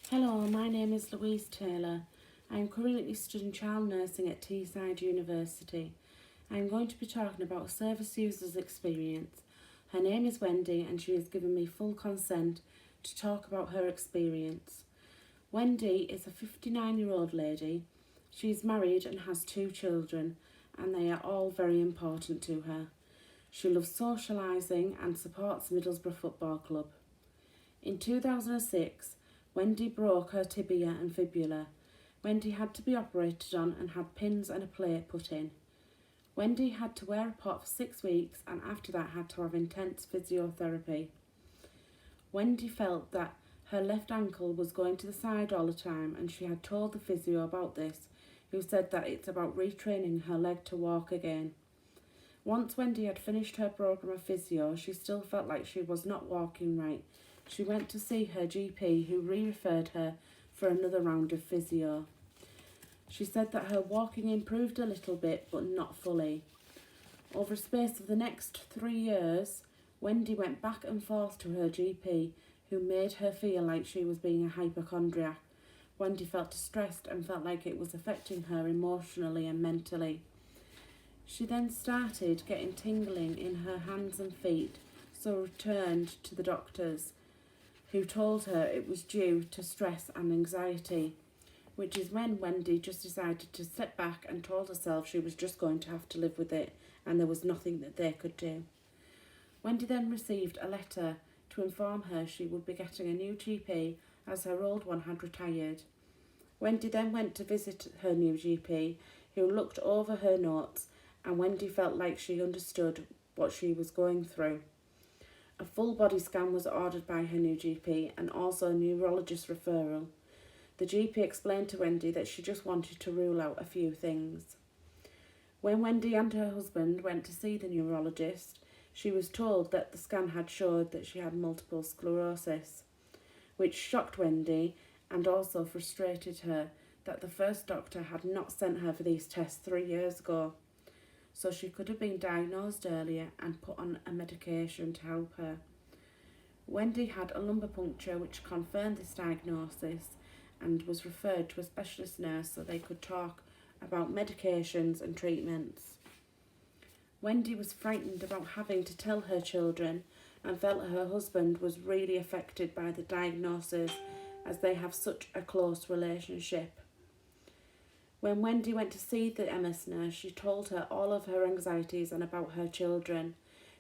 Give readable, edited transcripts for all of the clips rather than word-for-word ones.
Hello, my name is Louise Taylor. I am currently studying child nursing at Teesside University. I am going to be talking about a service user's experience. Her name is Wendy and she has given me full consent to talk about her experience. Wendy is a 59-year-old lady. She is married and has 2 children, and they are all very important to her. She loves socialising and supports Middlesbrough Football Club. In 2006, Wendy broke her tibia and fibula. Wendy had to be operated on and had pins and a plate put in. Wendy had to wear a pot for 6 weeks and after that had to have intense physiotherapy. Wendy felt that her left ankle was going to the side all the time and she had told the physio about this, who said that it's about retraining her leg to walk again. Once Wendy had finished her programme of physio, she still felt like she was not walking right. She went to see her GP, who re-referred her for another round of physio. She said that her walking improved a little bit, but not fully. Over a space of the next 3 years, Wendy went back and forth to her GP, who made her feel like she was being a hypochondriac. Wendy felt distressed and felt like it was affecting her emotionally and mentally. She then started getting tingling in her hands and feet, so returned to the doctors, who told her it was due to stress and anxiety, which is when Wendy just decided to step back and told herself she was just going to have to live with it and there was nothing that they could do. Wendy then received a letter to inform her she would be getting a new GP as her old one had retired. Wendy then went to visit her new GP, who looked over her notes, and Wendy felt like she understood what she was going through. A full body scan was ordered by her new GP and also a neurologist referral. The GP explained to Wendy that she just wanted to rule out a few things. When Wendy and her husband went to see the neurologist, she was told that the scan had showed that she had multiple sclerosis, which shocked Wendy and also frustrated her that the first doctor had not sent her for these tests 3 years ago, so she could have been diagnosed earlier and put on a medication to help her. Wendy had a lumbar puncture which confirmed this diagnosis and was referred to a specialist nurse so they could talk about medications and treatments. Wendy was frightened about having to tell her children and felt her husband was really affected by the diagnosis as they have such a close relationship. When Wendy went to see the MS nurse, she told her all of her anxieties and about her children.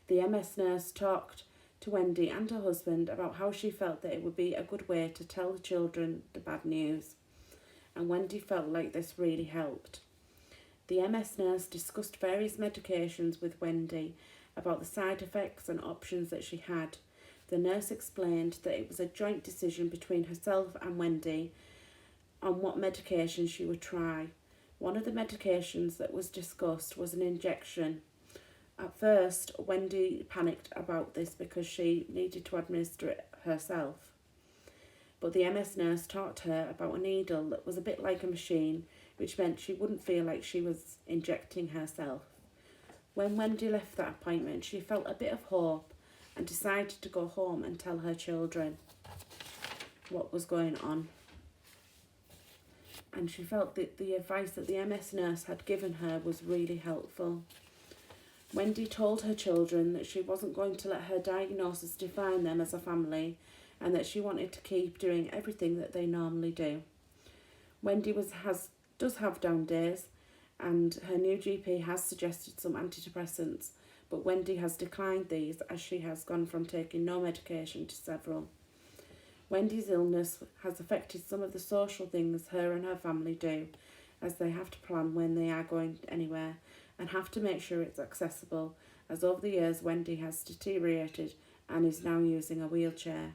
The MS nurse talked to Wendy and her husband about how she felt that it would be a good way to tell the children the bad news, and Wendy felt like this really helped. The MS nurse discussed various medications with Wendy about the side effects and options that she had. The nurse explained that it was a joint decision between herself and Wendy on what medication she would try. One of the medications that was discussed was an injection. At first, Wendy panicked about this because she needed to administer it herself. But the MS nurse taught her about a needle that was a bit like a machine, which meant she wouldn't feel like she was injecting herself. When Wendy left that appointment, she felt a bit of hope and decided to go home and tell her children what was going on. And she felt that the advice that the MS nurse had given her was really helpful. Wendy told her children that she wasn't going to let her diagnosis define them as a family and that she wanted to keep doing everything that they normally do. Wendy does have down days, and her new GP has suggested some antidepressants, but Wendy has declined these as she has gone from taking no medication to several. Wendy's illness has affected some of the social things her and her family do, as they have to plan when they are going anywhere and have to make sure it's accessible, as over the years Wendy has deteriorated and is now using a wheelchair.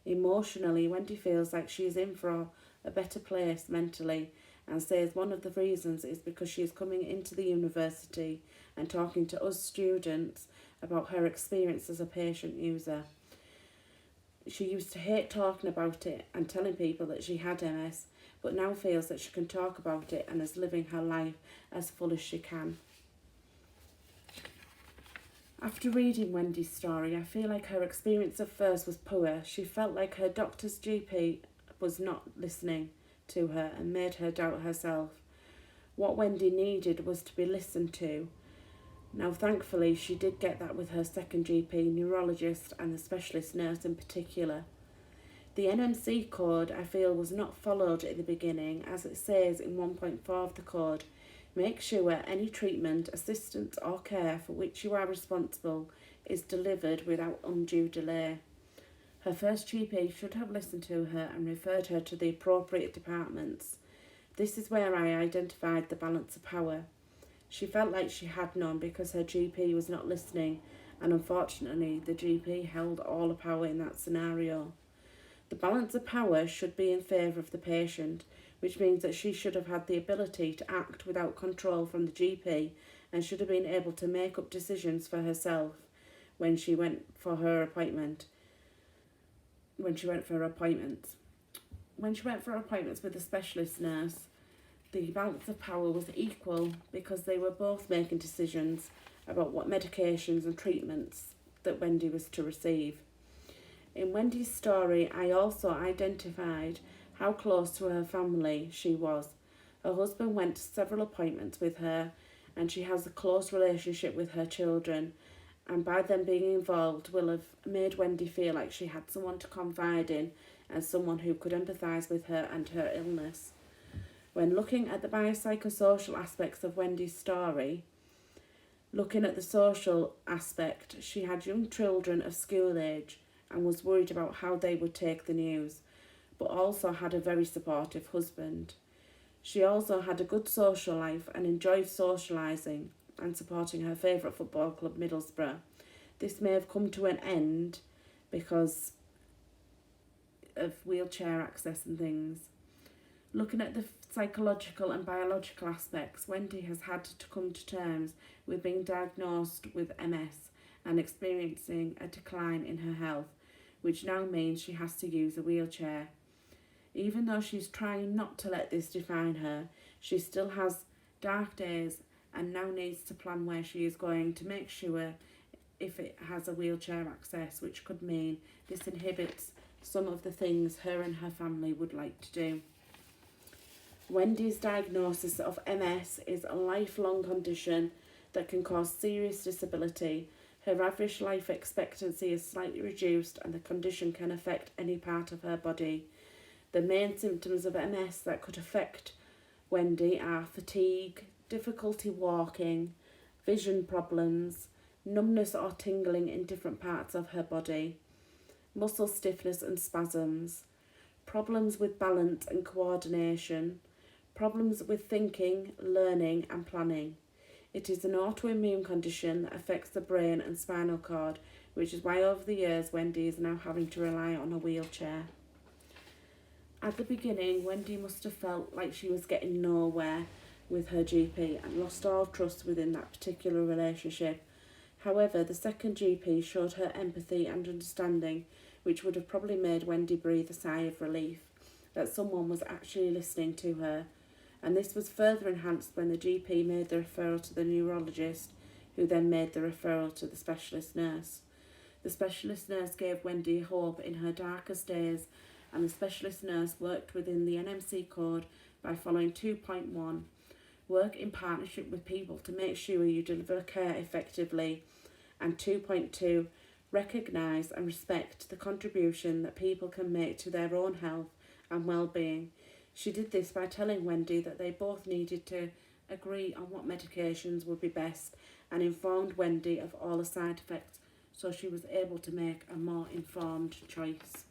Emotionally, Wendy feels like she is in for a better place mentally and says one of the reasons is because she is coming into the university and talking to us students about her experience as a patient user. She used to hate talking about it and telling people that she had MS, but now feels that she can talk about it and is living her life as full as she can. After reading Wendy's story, I feel like her experience at first was poor. She felt like her doctor's GP was not listening to her and made her doubt herself. What Wendy needed was to be listened to. Now, thankfully, she did get that with her second GP, neurologist, and the specialist nurse in particular. The NMC code, I feel, was not followed in the beginning, as it says in 1.4 of the code. Make sure any treatment, assistance or care for which you are responsible is delivered without undue delay. Her first GP should have listened to her and referred her to the appropriate departments. This is where I identified the balance of power. She felt like she had none because her GP was not listening, and unfortunately the GP held all the power in that scenario. The balance of power should be in favour of the patient, which means that she should have had the ability to act without control from the GP and should have been able to make up decisions for herself when she went for her appointments with the specialist nurse, the balance of power was equal because they were both making decisions about what medications and treatments that Wendy was to receive. In Wendy's story, I also identified how close to her family she was. Her husband went to several appointments with her, and she has a close relationship with her children, and by them being involved will have made Wendy feel like she had someone to confide in and someone who could empathise with her and her illness. When looking at the biopsychosocial aspects of Wendy's story, looking at the social aspect, she had young children of school age and was worried about how they would take the news, but also had a very supportive husband. She also had a good social life and enjoyed socialising and supporting her favourite football club, Middlesbrough. This may have come to an end because of wheelchair access and things. Looking at the psychological and biological aspects, Wendy has had to come to terms with being diagnosed with MS and experiencing a decline in her health, which now means she has to use a wheelchair. Even though she's trying not to let this define her, she still has dark days and now needs to plan where she is going to make sure if it has a wheelchair access, which could mean this inhibits some of the things her and her family would like to do. Wendy's diagnosis of MS is a lifelong condition that can cause serious disability. Her average life expectancy is slightly reduced and the condition can affect any part of her body. The main symptoms of MS that could affect Wendy are fatigue, difficulty walking, vision problems, numbness or tingling in different parts of her body, muscle stiffness and spasms, problems with balance and coordination, problems with thinking, learning and planning. It is an autoimmune condition that affects the brain and spinal cord, which is why over the years Wendy is now having to rely on a wheelchair. At the beginning, Wendy must have felt like she was getting nowhere with her GP and lost all trust within that particular relationship. However, the second GP showed her empathy and understanding, which would have probably made Wendy breathe a sigh of relief that someone was actually listening to her. And this was further enhanced when the GP made the referral to the neurologist, who then made the referral to the specialist nurse. The specialist nurse gave Wendy hope in her darkest days, and the specialist nurse worked within the NMC code by following 2.1, work in partnership with people to make sure you deliver care effectively, and 2.2, recognise and respect the contribution that people can make to their own health and well-being. She did this by telling Wendy that they both needed to agree on what medications would be best and informed Wendy of all the side effects so she was able to make a more informed choice.